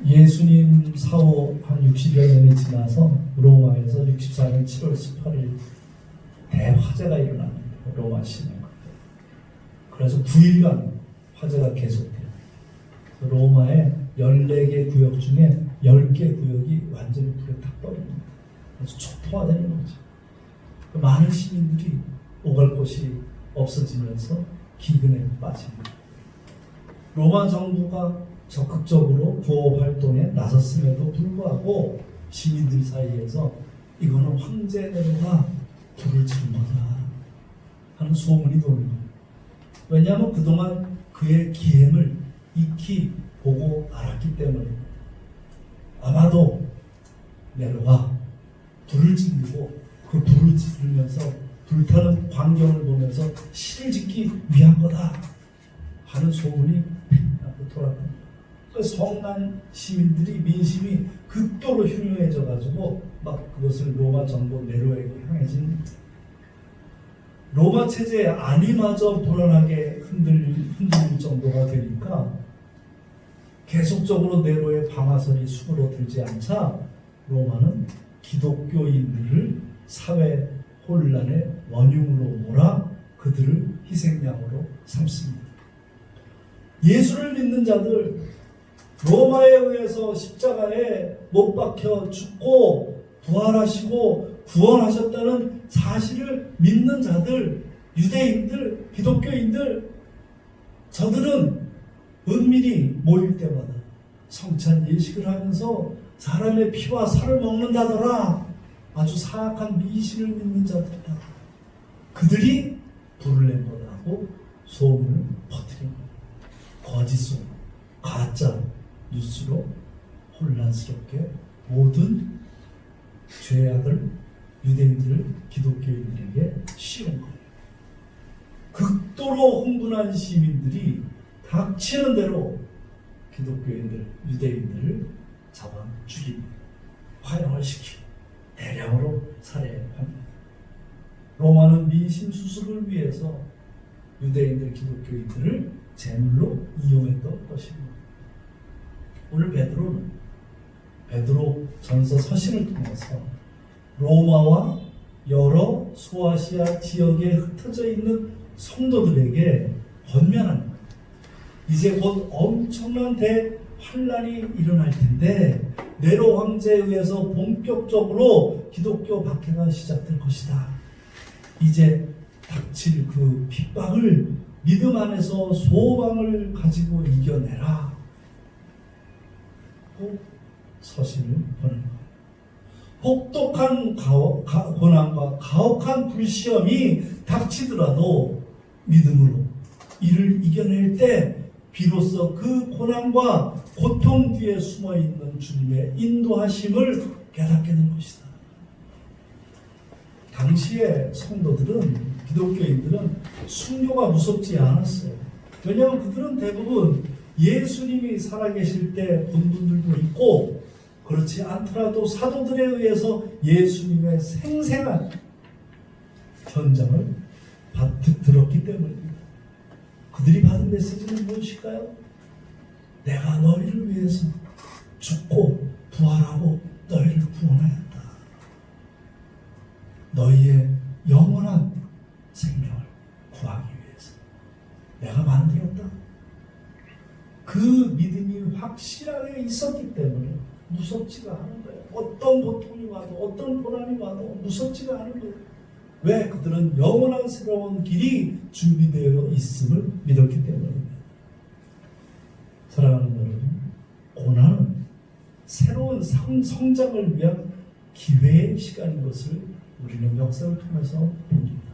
예수님 사후 한 60여 년이 지나서 로마에서 64년 7월 18일 대화재가 일어납니다. 로마 시내. 그래서 9일간 화재가 계속돼요. 로마의 14개 구역 중에 10개 구역이 완전히 불에 타 버립니다. 그래서 초토화되는 거죠. 많은 시민들이 오갈 곳이 없어지면서 기근에 빠집니다. 로마 정부가 적극적으로 구호 활동에 나섰음에도 불구하고 시민들 사이에서 이거는 황제 네로가 불을 지른 거다 하는 소문이 도는 거예요. 왜냐하면 그동안 그의 기행을 익히 보고 알았기 때문에 아마도 네로가 불을 지르고 그 불을 지르면서 불타는 광경을 보면서 시를 짓기 위한 거다 하는 소문이 돌아갑니다. 성난 시민들이 민심이 극도로 흉흉해져 가지고 막 그것을 로마 정부 네로에게 향해진 로마 체제의 안위마저 불안하게 흔들릴 정도가 되니까 계속적으로 네로의 방아선이 수그러들지 않자 로마는 기독교인들을 사회 혼란의 원흉으로 몰아 그들을 희생양으로 삼습니다. 예수를 믿는 자들, 로마에 의해서 십자가에 못 박혀 죽고 부활하시고 구원하셨다는 사실을 믿는 자들, 유대인들, 기독교인들, 저들은 은밀히 모일 때마다 성찬 예식을 하면서 사람의 피와 살을 먹는다더라. 아주 사악한 미신을 믿는 자들이다. 그들이 불을 낸 거라고 소문을 퍼뜨린 거예요. 거짓 소문, 가짜 뉴스로 혼란스럽게 모든 죄악을 유대인들, 기독교인들에게 씌운 거예요. 극도로 흥분한 시민들이 닥치는 대로 기독교인들, 유대인들을 잡아 죽입니다. 화형을 시키고 대량으로 살해합니다. 로마는 민심 수습을 위해서 유대인들, 기독교인들을 제물로 이용했던 것입니다. 오늘 베드로 전서 서신을 통해서 로마와 여러 소아시아 지역에 흩어져 있는 성도들에게 권면합니다. 이제 곧 엄청난 대환란이 일어날 텐데 네로 황제에 의해서 본격적으로 기독교 박해가 시작될 것이다. 이제 닥칠 그 핍박을 믿음 안에서 소망을 가지고 이겨내라. 서신을 보낸 거예요. 혹독한 고난과 가혹한 불시험이 닥치더라도 믿음으로 이를 이겨낼 때 비로소 그 고난과 고통 뒤에 숨어있는 주님의 인도하심을 깨닫게 된 것이다. 당시의 성도들은, 기독교인들은 순교가 무섭지 않았어요. 왜냐하면 그들은 대부분 예수님이 살아계실 때 본 분들도 있고, 그렇지 않더라도 사도들에 의해서 예수님의 생생한 현장을 들었기 때문입니다. 그들이 받은 메시지는 무엇일까요? 내가 너희를 위해서 죽고 부활하고 너희를 구원하였다. 너희의 영원한 생명을 구하기 위해서 내가 만들었다. 그 믿음이 확실하게 있었기 때문에 무섭지가 않은 거예요. 어떤 고통이 와도 어떤 고난이 와도 무섭지가 않은 거예요. 왜? 그들은 영원한 새로운 길이 준비되어 있음을 믿었기 때문입니다. 사랑하는 여러분, 고난은 새로운 성장을 위한 기회의 시간인 것을 우리는 역사를 통해서 봅니다.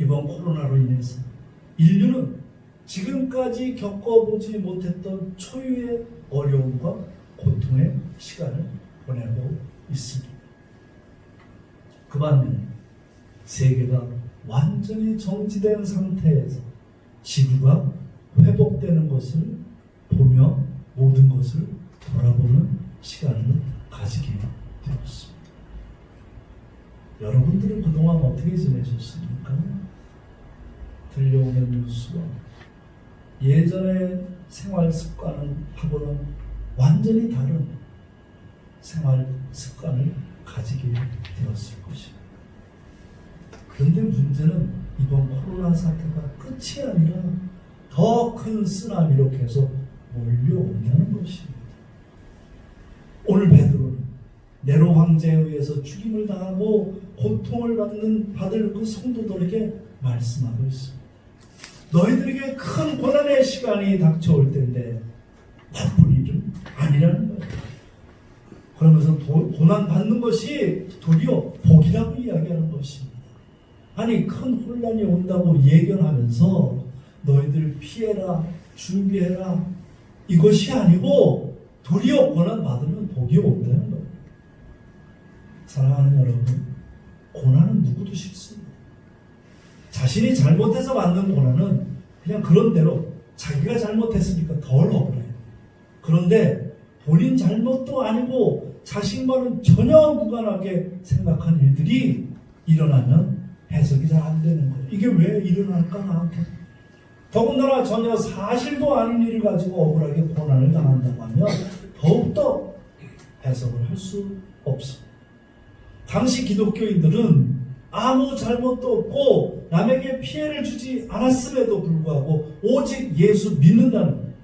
이번 코로나로 인해서 인류는 지금까지 겪어보지 못했던 초유의 어려움과 고통의 시간을 보내고 있습니다. 그 반면에 세계가 완전히 정지된 상태에서 지구가 회복되는 것을 보며 모든 것을 돌아보는 시간을 가지게 되었습니다. 여러분들은 그동안 어떻게 지내셨습니까? 들려오는 뉴스와 예전의 생활 습관하고는 완전히 다른 생활 습관을 가지게 되었을 것입니다. 그런데 문제는 이번 코로나 사태가 끝이 아니라 더 큰 쓰나미로 계속 몰려온다는 것입니다. 오늘 베드로는 네로 황제에 의해서 죽임을 당하고 고통을 받을 그 성도들에게 말씀하고 있습니다. 너희들에게 큰 고난의 시간이 닥쳐올 텐데 나쁜 일은 아니라는 거예요. 그러면서 고난 받는 것이 도리어 복이라고 이야기하는 것입니다. 아니 큰 혼란이 온다고 예견하면서 너희들 피해라 준비해라 이것이 아니고 도리어 고난 받으면 복이 온다는 거예요. 사랑하는 여러분, 고난은 누구도 싫습니다. 자신이 잘못해서 받는 고난은 그냥 그런 대로 자기가 잘못했으니까 덜 억울해요. 그런데 본인 잘못도 아니고 자신과는 전혀 무관하게 생각한 일들이 일어나면 해석이 잘 안 되는 거예요. 이게 왜 일어날까 나한테? 더군다나 전혀 사실도 아닌 일을 가지고 억울하게 고난을 당한다고 하면 더욱더 해석을 할 수 없습니다. 당시 기독교인들은 아무 잘못도 없고 남에게 피해를 주지 않았음에도 불구하고 오직 예수 믿는다는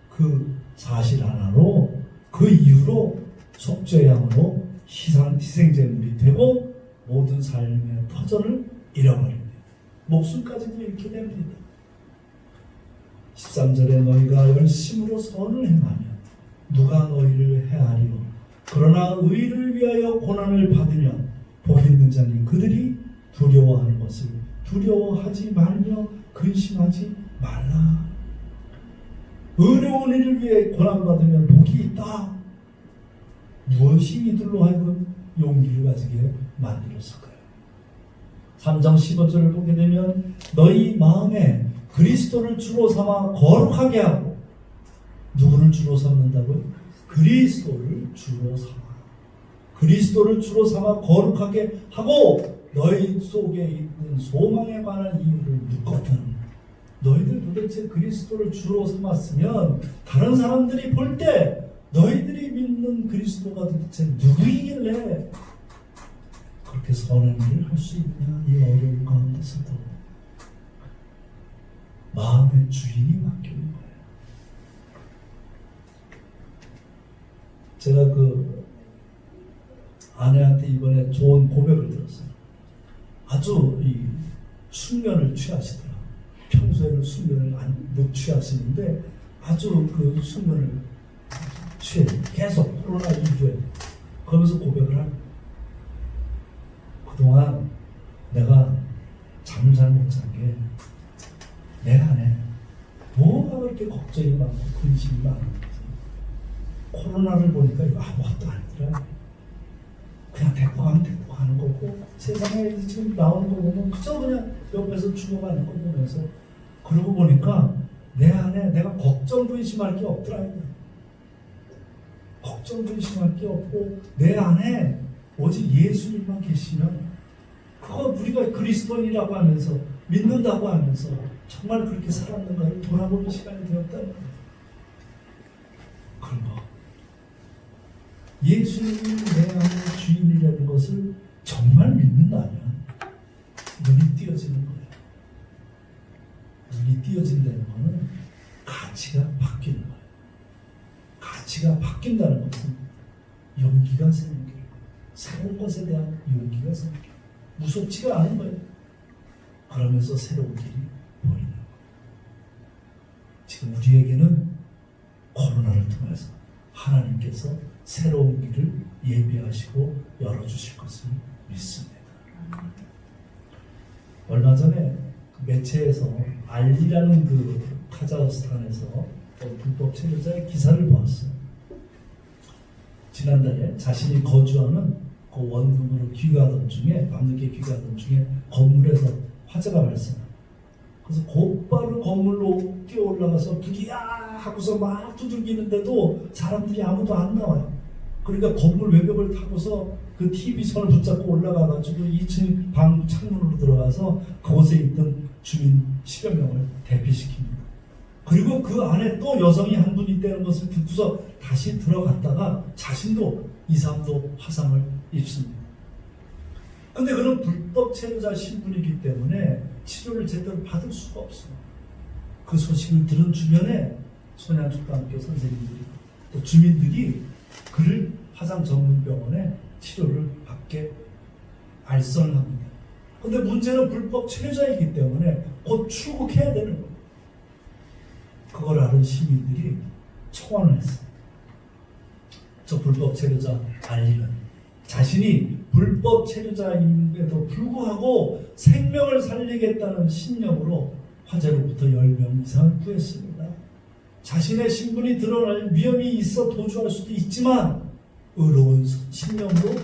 그 사실 하나로 그 이후로 속죄양으로 희생제물이 되고 모든 삶의 터전을 잃어버립니다. 목숨까지도 잃게 됩니다. 13절에 너희가 열심으로 선을 행하면 누가 너희를 해하리요. 그러나 의를 위하여 고난을 받으면 복 있는 자니 그들이 두려워하는 것을 두려워하지 말며 근심하지 말라. 의로운 일을 위해 고난받으면 복이 있다. 무엇이 이들로 하여금 용기를 가지게 만들었을까요? 3장 15절을 보게 되면 너희 마음에 그리스도를 주로 삼아 거룩하게 하고 누구를 주로 삼는다고요? 그리스도를 주로 삼아 그리스도를 주로 삼아 거룩하게 하고 너희 속에 있는 소망에 관한 이유를 묻거든. 너희들 도대체 그리스도를 주로 삼았으면 다른 사람들이 볼 때 너희들이 믿는 그리스도가 도대체 누구이길래 그렇게 선한 일을 할 수 있냐. 이 어려운 가운데서도 마음의 주인이 바뀌는 거예요. 제가 그 아내한테 이번에 좋은 고백을 들었어요. 아주 이 숙면을 취하시더라. 평소에는 숙면을 못 취하시는데 아주 그 숙면을 취해. 계속 코로나 이후에. 그러면서 고백을 하고 그동안 내가 잠을 잘 못 잔 게 내 안에 뭐가 그렇게 걱정이 많고 근심이 많은지 코로나를 보니까 이거 아무것도 아니더라. 그냥 데리고 가면 데리고 가는 거고 세상에 지금 나오는 거 보면 그저 그냥 옆에서 죽어가는 거 보면서 그러고 보니까 내 안에 내가 걱정 근심할 게 없더라. 걱정 근심할 게 없고 내 안에 오직 예수님만 계시면 그거 우리가 그리스도인이라고 하면서 믿는다고 하면서 정말 그렇게 살았는가를 돌아보는 시간이 되었다는 거예요. 그런 거. 예수님이 내 안의 주인이라는 것을 정말 믿는다면 눈이 띄어지는 거예요. 눈이 띄어진다는 것은 가치가 바뀌는 거예요. 가치가 바뀐다는 것은 용기가 생기는 거예요. 새로운 것에 대한 용기가 생기는 거예요. 무섭지가 않은 거예요. 그러면서 새로운 길이 보이는 거예요. 지금 우리에게는 코로나를 통해서 하나님께서 새로운 길을 예비하시고 열어주실 것을 믿습니다. 얼마 전에 매체에서 알리라는 그 카자흐스탄에서 불법 체류자의 기사를 보았어요. 지난달에 자신이 거주하는 그 원룸으로 귀가하던 중에 밤늦게 귀가하던 중에 건물에서 화재가 발생합니다. 그래서 곧바로 건물로 뛰어 올라가서 불이 야 하고서 막 두들기는데도 사람들이 아무도 안 나와요. 그러니까 건물 외벽을 타고서 그 TV선을 붙잡고 올라가가지고 2층 방 창문으로 들어가서 그곳에 있던 주민 10여 명을 대피시킵니다. 그리고 그 안에 또 여성이 한 분 있다는 것을 듣고서 다시 들어갔다가 자신도 2, 3도 화상을 입습니다. 근데 그는 불법 체류자 신분이기 때문에 치료를 제대로 받을 수가 없어요. 그 소식을 들은 주변에 손양축단학교 선생님들이 또 주민들이 그를 화상 전문 병원에 치료를 받게 알선을 합니다. 근데 문제는 불법 체류자이기 때문에 곧 출국해야 되는 거예요. 그걸 아는 시민들이 청원을 했어요. 저 불법 체류자 알리는 자신이 불법 체류자임에도 불구하고 생명을 살리겠다는 신념으로 화재로부터 10명 이상을 구했습니다. 자신의 신분이 드러날 위험이 있어 도주할 수도 있지만 의로운 신념으로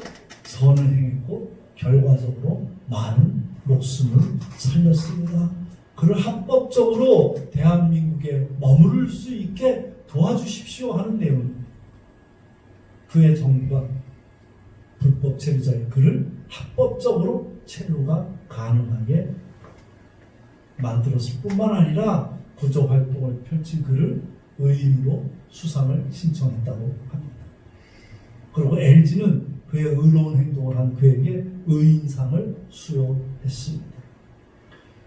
선을 행했고 결과적으로 많은 목숨을 살렸습니다. 그를 합법적으로 대한민국에 머무를 수 있게 도와주십시오 하는 내용입니다. 그의 정부가 불법 체류자의 그를 합법적으로 체류가 가능하게 만들었을 뿐만 아니라 구조활동을 펼친 그를 의인으로 수상을 신청했다고 합니다. 그리고 LG는 그의 의로운 행동을 한 그에게 의인상을 수여했습니다.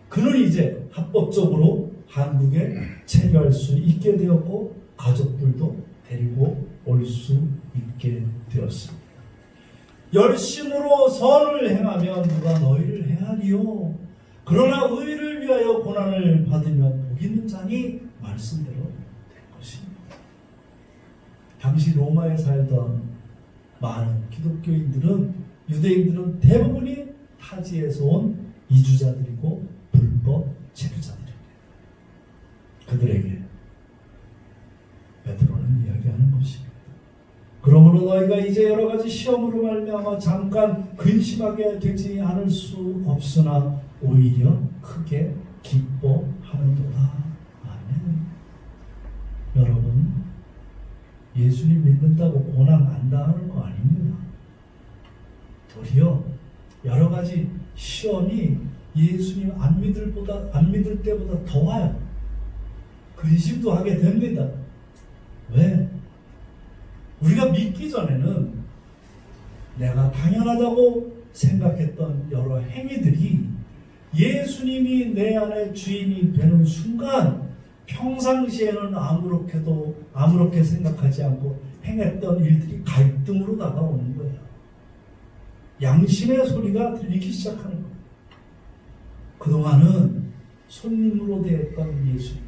그는 이제 합법적으로 한국에 체류할 수 있게 되었고 가족들도 데리고 올 수 있게 되었습니다. 열심으로 선을 행하면 누가 너희를 헤아리요. 그러나 의를 위하여 고난을 받으면 복 있는 자니 말씀대로 될 것입니다. 당시 로마에 살던 많은 기독교인들은 유대인들은 대부분이 타지에서 온 이주자들이고 불법 체류자들입니다. 그들에게 베드로는 이야기하는 것입니다. 그러므로 너희가 이제 여러 가지 시험으로 말미암아 잠깐 근심하게 되지 않을 수 없으나 오히려 크게 기뻐하는도다. 아멘. 여러분, 예수님 믿는다고 고난 안 당하는 거 아닙니다. 도리어 여러 가지 시험이 예수님 안 믿을 때보다 더 와요. 근심도 하게 됩니다. 왜? 우리가 믿기 전에는 내가 당연하다고 생각했던 여러 행위들이 예수님이 내 안에 주인이 되는 순간 평상시에는 아무렇게 생각하지 않고 행했던 일들이 갈등으로 다가오는 거예요. 양심의 소리가 들리기 시작하는 거예요. 그동안은 손님으로 대했던 예수님,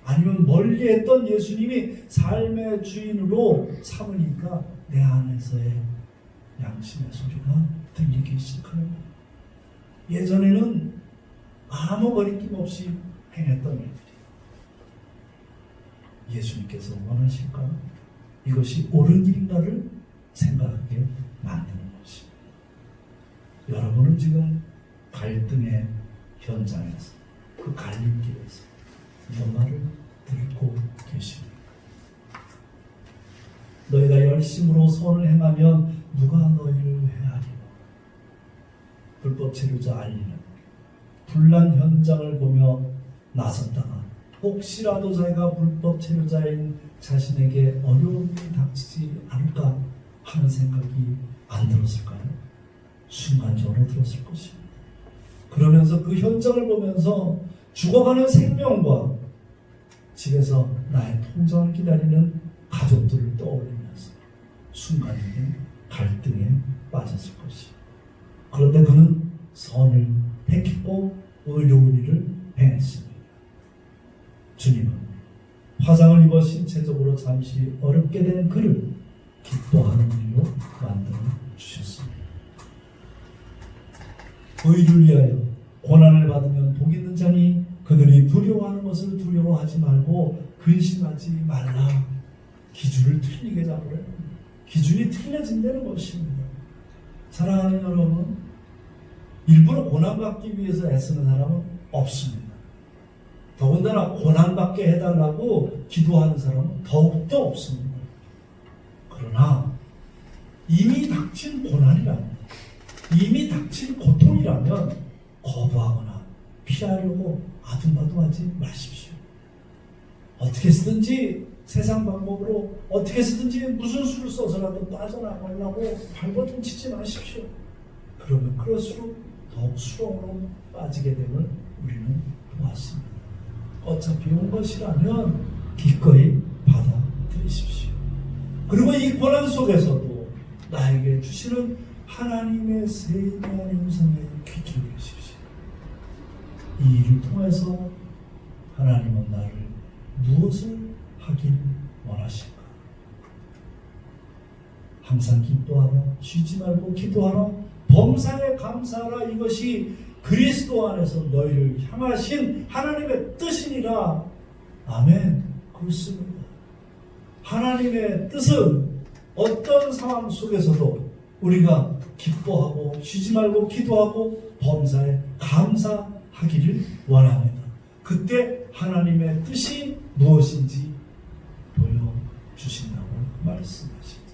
아니면 멀리했던 예수님이 삶의 주인으로 삼으니까 내 안에서의 양심의 소리가 들리기 시작하는 거예요. 예전에는 아무 거리낌 없이 행했던 일들이 예수님께서 원하실까? 이것이 옳은 길인가를 생각하게 만드는 것입니다. 여러분은 지금 갈등의 현장에서 그 갈림길에서 이런 말을 듣고 계십니다. 너희가 열심으로 선을 행하면 누가 너희를 헤아리노? 불법 체류자 알리는 분란 현장을 보며 나섰다가 혹시라도 자기가 불법 체류자인 자신에게 어려움이 닥치지 않을까 하는 생각이 안 들었을까요? 순간적으로 들었을 것입니다. 그러면서 그 현장을 보면서 죽어가는 생명과 집에서 나의 통장을 기다리는 가족들을 떠올리면서 순간적인 갈등에 빠졌을 것입니다. 그런데 그는 선을 택했고 의로운 일을 행했습니다. 주님은 화상을 입어 신체적으로 잠시 어렵게 된 그를 기뻐하는 일로 만들어 주셨습니다. 의를 위하여 고난을 받으면 복 있는 자니 그들이 두려워하는 것을 두려워하지 말고 근심하지 말라. 기준을 틀리게 잡으래요. 기준이 틀려진다는 것입니다. 사랑하는 여러분, 일부러 고난받기 위해서 애쓰는 사람은 없습니다. 더군다나 고난받게 해달라고 기도하는 사람은 더욱더 없습니다. 그러나 이미 닥친 고난이라면, 이미 닥친 고통이라면 거부하거나 피하려고 아둥바둥하지 마십시오. 어떻게 쓰든지 세상 방법으로 어떻게 쓰든지 무슨 수를 써서라도 빠져나가려고 발버둥 치지 마십시오. 그러면 그럴수록 더욱 수렁으로 빠지게 됨을 우리는 보았습니다. 어차피 온 것이라면 기꺼이 받아들이십시오. 그리고 이 고난 속에서도 나에게 주시는 하나님의 세미한 음성에 귀 기울이십시오. 이 일을 통해서 하나님은 나를 무엇을 하길 원하실까? 항상 기도하라, 쉬지 말고 기도하라, 범사에 감사하라. 이것이 그리스도 안에서 너희를 향하신 하나님의 뜻이니라. 아멘. 그렇습니다. 하나님의 뜻은 어떤 상황 속에서도 우리가 기뻐하고 쉬지 말고 기도하고 범사에 감사하기를 원합니다. 그때 하나님의 뜻이 무엇인지 보여주신다고 말씀하십니다.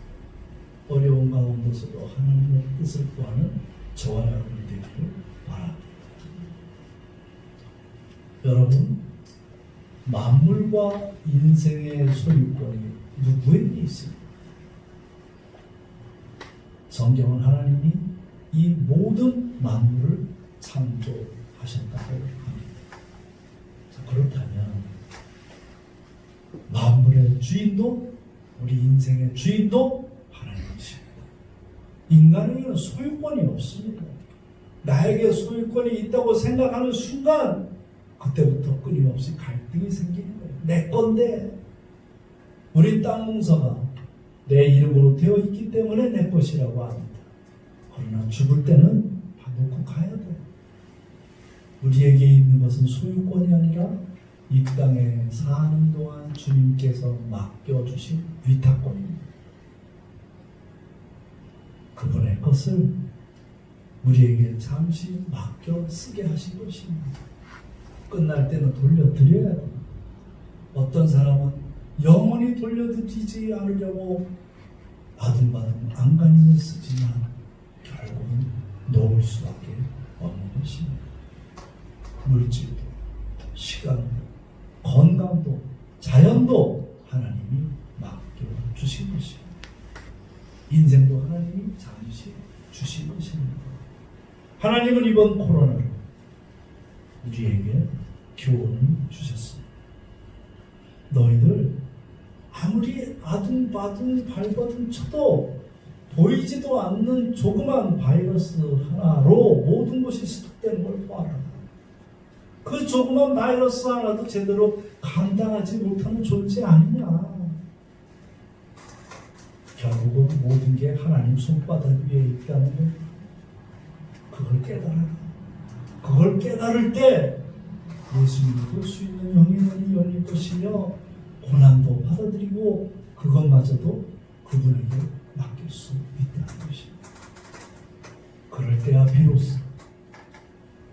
어려운 가운데서도 하나님의 뜻을 구하는 저와 여러분이 되기를 바랍니다. 여러분, 만물과 인생의 소유권이 누구에게 있습니까? 성경은 하나님이 이 모든 만물을 창조하셨다고 합니다. 자, 그렇다면 만물의 주인도 우리 인생의 주인도 하나님이십니다. 인간에게는 소유권이 없습니다. 나에게 소유권이 있다고 생각하는 순간 그때부터 끊임없이 갈등이 생기는 거예요. 내 건데, 우리 땅 문서가 내 이름으로 되어 있기 때문에 내 것이라고 합니다. 그러나 죽을 때는 다 놓고 가야 돼요. 우리에게 있는 것은 소유권이 아니라 이 땅에 사는 동안 주님께서 맡겨주신 위탁권입니다. 그분의 것을 우리에게 잠시 맡겨 쓰게 하신 것입니다. 끝날 때는 돌려드려야 돼요. 어떤 사람은 영원히 돌려드리지 않으려고 아둥바둥 안간힘을 쓰지만 결국은 놓을 수밖에 없는 것입니다. 물질도, 시간도, 건강도, 자연도 하나님이 맡겨주신 것입니다. 인생도 하나님이 잠시 주신 것입니다. 하나님은 이번 코로나로 우리에게 교훈을 주셨습니다. 너희들 아무리 아둥바둥 발버둥 쳐도 보이지도 않는 조그만 바이러스 하나로 모든 것이 스톱되는 걸 봐라. 그 조그만 바이러스 하나도 제대로 감당하지 못하는 존재 아니냐. 결국은 모든 게 하나님 손바닥 위에 있다는 걸 그걸 깨달아라. 그걸 깨달을 때 예수님이 볼 수 있는 영의 문이 열릴 것이며 고난도 받아들이고 그것마저도 그분에게 맡길 수 있다는 것입니다. 그럴 때야 비로소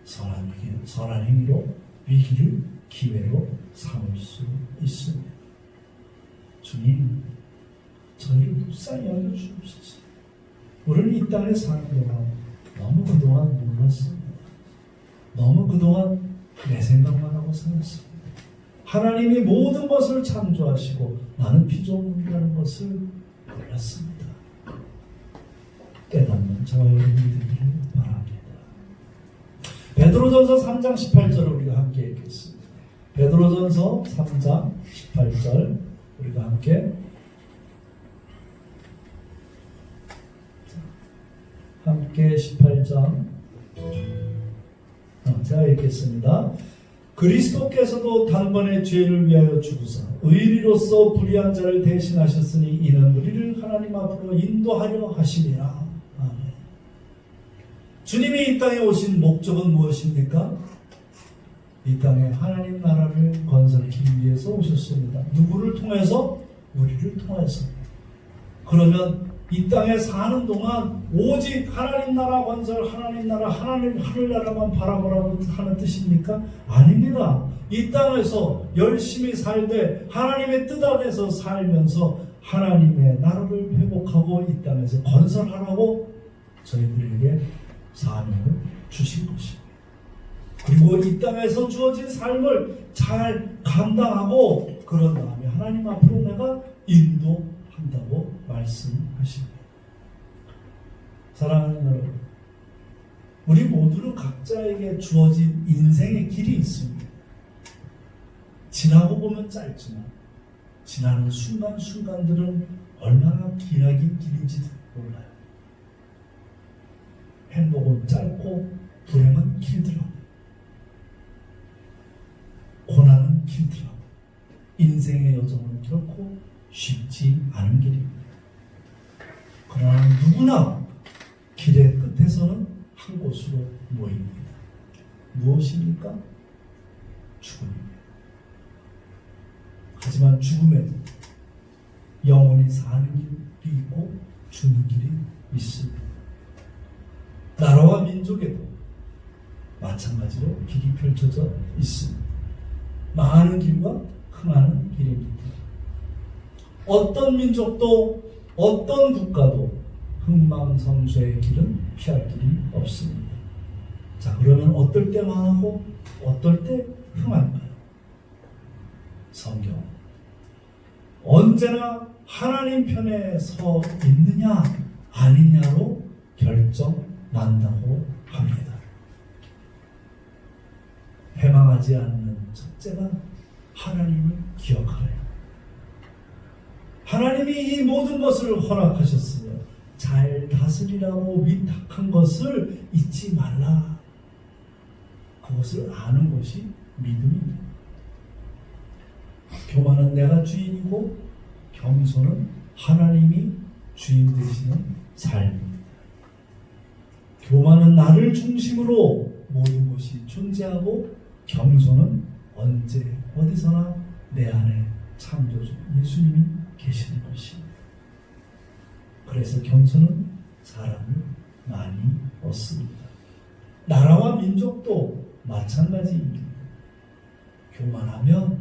선한 행위로 위기를 기회로 삼을 수 있습니다. 주님, 저희를 묵상히 알려주옵소서. 우리는 이 땅에 사는 동안 너무 그동안 몰랐습니다. 너무 그동안 내 생각만 하고 살았습니다. 하나님이 모든 것을 창조하시고 나는 피조물이라는 것을 몰랐습니다. 깨닫는 저와 여러분이 되기를 바랍니다. 베드로전서 3장 18절을 우리가 함께 읽겠습니다. 베드로전서 3장 18절 우리가 함께 함께 18장 제가 읽겠습니다. 그리스도께서도 단번에 죄를 위하여 죽으사 의리로서 불의한 자를 대신하셨으니 이는 우리를 하나님 앞으로 인도하려 하심이라. 아멘. 주님이 이 땅에 오신 목적은 무엇입니까? 이 땅에 하나님 나라를 건설하기 위해서 오셨습니다. 누구를 통해서? 우리를 통해서. 그러면 이 땅에 사는 동안 오직 하나님 나라 건설, 하나님 나라, 하늘나라만 바라보라고 하는 뜻입니까? 아닙니다. 이 땅에서 열심히 살되 하나님의 뜻 안에서 살면서 하나님의 나라를 회복하고 이 땅에서 건설하라고 저희들에게 사명을 주신 것입니다. 그리고 이 땅에서 주어진 삶을 잘 감당하고 그런 다음에 하나님 앞으로 내가 인도한다고 말씀하십니다. 사랑하는 여러분, 우리 모두는 각자에게 주어진 인생의 길이 있습니다. 지나고 보면 짧지만 지나는 순간순간들은 얼마나 기나긴 길인지도 몰라요. 행복은 짧고 불행은 길더라고요. 고난은 길더라고요. 인생의 여정은 결코 쉽지 않은 길입니다. 그러나 누구나 길의 끝에서는 한 곳으로 모입니다. 무엇입니까? 죽음입니다. 하지만 죽음에도 영원히 사는 길이 있고 죽는 길이 있습니다. 나라와 민족에도 마찬가지로 길이 펼쳐져 있습니다. 망하는 길과 흥하는 길입니다. 어떤 민족도 어떤 국가도 흥망성쇠의 길은 피할 길이 없습니다. 자, 그러면 어떨 때 망하고 어떨 때 흥할까요? 성경 언제나 하나님 편에 서 있느냐 아니냐로 결정난다고 합니다. 해망하지 않는 첫째가 하나님을 기억하래요. 하나님이 이 모든 것을 허락하셨으며 잘 다스리라고 위탁한 것을 잊지 말라. 그것을 아는 것이 믿음입니다. 교만은 내가 주인이고 겸손은 하나님이 주인 되시는 삶입니다. 교만은 나를 중심으로 모든 것이 존재하고 겸손은 언제 어디서나 내 안에 창조주 예수님이 계시는 것입니다. 그래서 겸손은 사람을 많이 얻습니다. 나라와 민족도 마찬가지입니다. 교만하면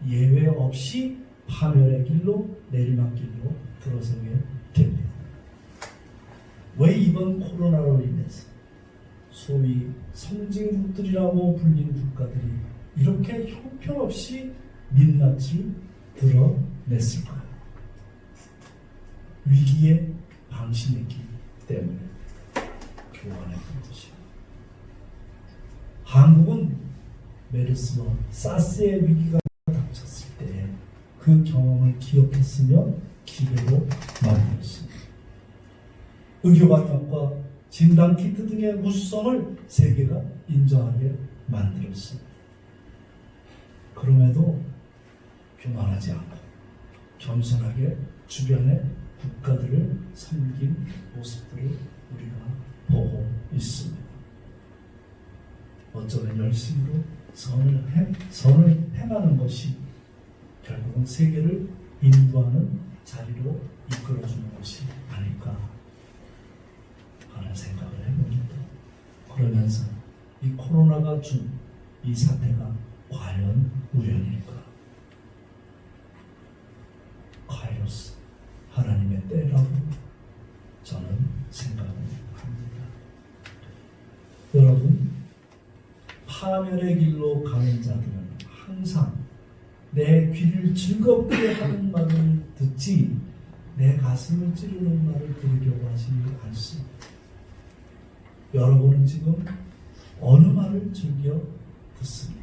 예외 없이 파멸의 길로 내리막길로 들어서게 됩니다. 왜 이번 코로나로 인해서 소위 선진국들이라고 불리는 국가들이 이렇게 형편없이 민낯을 드러냈을까요? 위기에 방심했기 때문에 교만했던 것입니다. 한국은 메르스와 사스의 위기가 닥쳤을 때 그 경험을 기억했으며 기회로 만들었습니다. 의료방역과 진단키트 등의 우수성을 세계가 인정하게 만들었습니다. 그럼에도 교만하지 않고 겸손하게 주변의 국가들을 섬긴 모습들을 우리가 보고 있습니다. 어쩌면 열심으로 선을 행하는 것이 결국은 세계를 인도하는 자리로 이끌어주는 것이 아닐까 하는 생각을 해봅니다. 그러면서 이 코로나가 준 이 사태가 과연 우연일까? 카이로스, 하나님의 때라고 저는 생각을 합니다. 여러분, 파멸의 길로 가는 자들은 항상 내 귀를 즐겁게 하는 말을 듣지 내 가슴을 찌르는 말을 들으려고 하지 않습니다. 여러분은 지금 어느 말을 즐겨 듣습니까?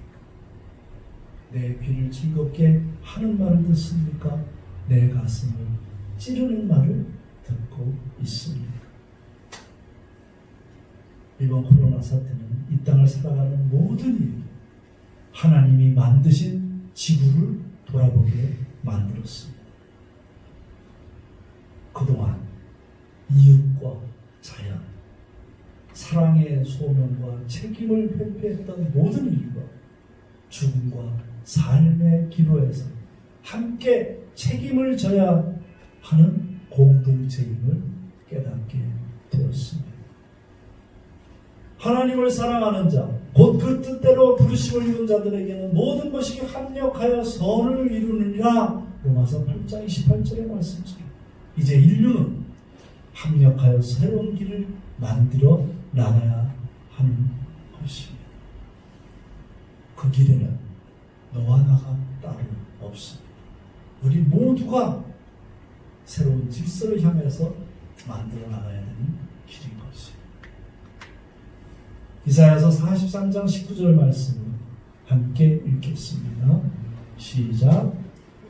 내 귀를 즐겁게 하는 말을 듣습니까? 내 가슴을 찌르는 말을 듣고 있습니까? 이번 코로나 사태는 이 땅을 살아가는 모든 일, 하나님이 만드신 지구를 돌아보게 만들었습니다. 그동안 이웃과 자연, 사랑의 소명과 책임을 회피했던 모든 일과 죽음과 삶의 기로에서 함께 책임을 져야 하는 공동체임을 깨닫게 되었습니다. 하나님을 사랑하는 자, 곧 그 뜻대로 부르심을 입은 자들에게는 모든 것이 합력하여 선을 이루느니라. 로마서 8장 28절의 말씀처럼 이제 인류는 합력하여 새로운 길을 만들어 나가야 하는 것입니다. 그 길에는 너와 나가 따로 없습니다. 우리 모두가 새로운 질서를 향해서 만들어 나가야 되는 길인 것입니다. 이사야서 43장 19절 말씀을 함께 읽겠습니다. 시작.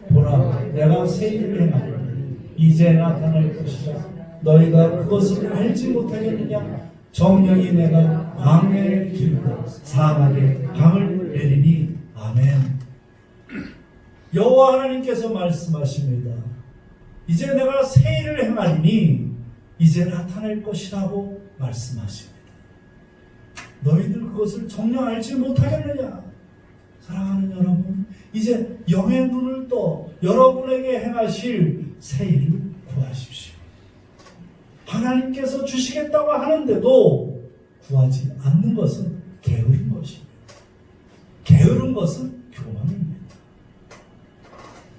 보라, 내가 새 일을 행하리니 이제 나타날 것이라. 너희가 그것을 알지 못하겠느냐? 정령이 내가 광야에 길고 사막에 강을 내리니. 아멘. 여호와 하나님께서 말씀하십니다. 이제 내가 새 일을 행하리니 이제 나타날 것이라고 말씀하십니다. 너희들 그것을 정녕 알지 못하겠느냐? 사랑하는 여러분, 이제 영의 눈을 떠 여러분에게 행하실 새 일을 구하십시오. 하나님께서 주시겠다고 하는데도 구하지 않는 것은 게으른 것입니다. 게으른 것은 교만입니다.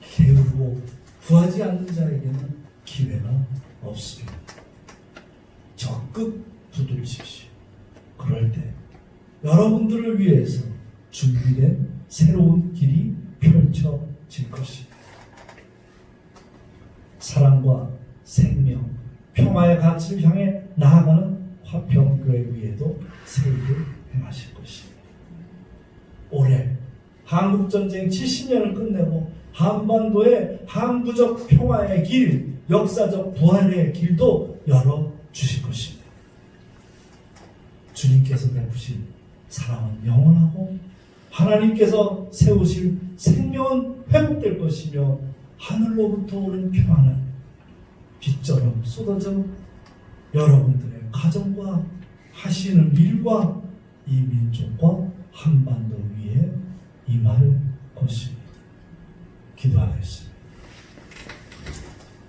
게으르고 구하지 않는 자에게는 기회가 없습니다. 적극 두드리십시오. 그럴 때 여러분들을 위해서 준비된 새로운 길이 펼쳐질 것입니다. 사랑과 생명, 평화의 가치를 향해 나아가는 화평교회 위에도 새 일을 행하실 것입니다. 올해 한국전쟁 70년을 끝내고 한반도의 항구적 평화의 길, 역사적 부활의 길도 열어주실 것입니다. 주님께서 베푸신 사랑은 영원하고 하나님께서 세우실 생명은 회복될 것이며 하늘로부터 오는 평화는 빛처럼 쏟아져 여러분들의 가정과 하시는 일과 이 민족과 한반도 위에 임할 것입니다. 기도하겠습니다.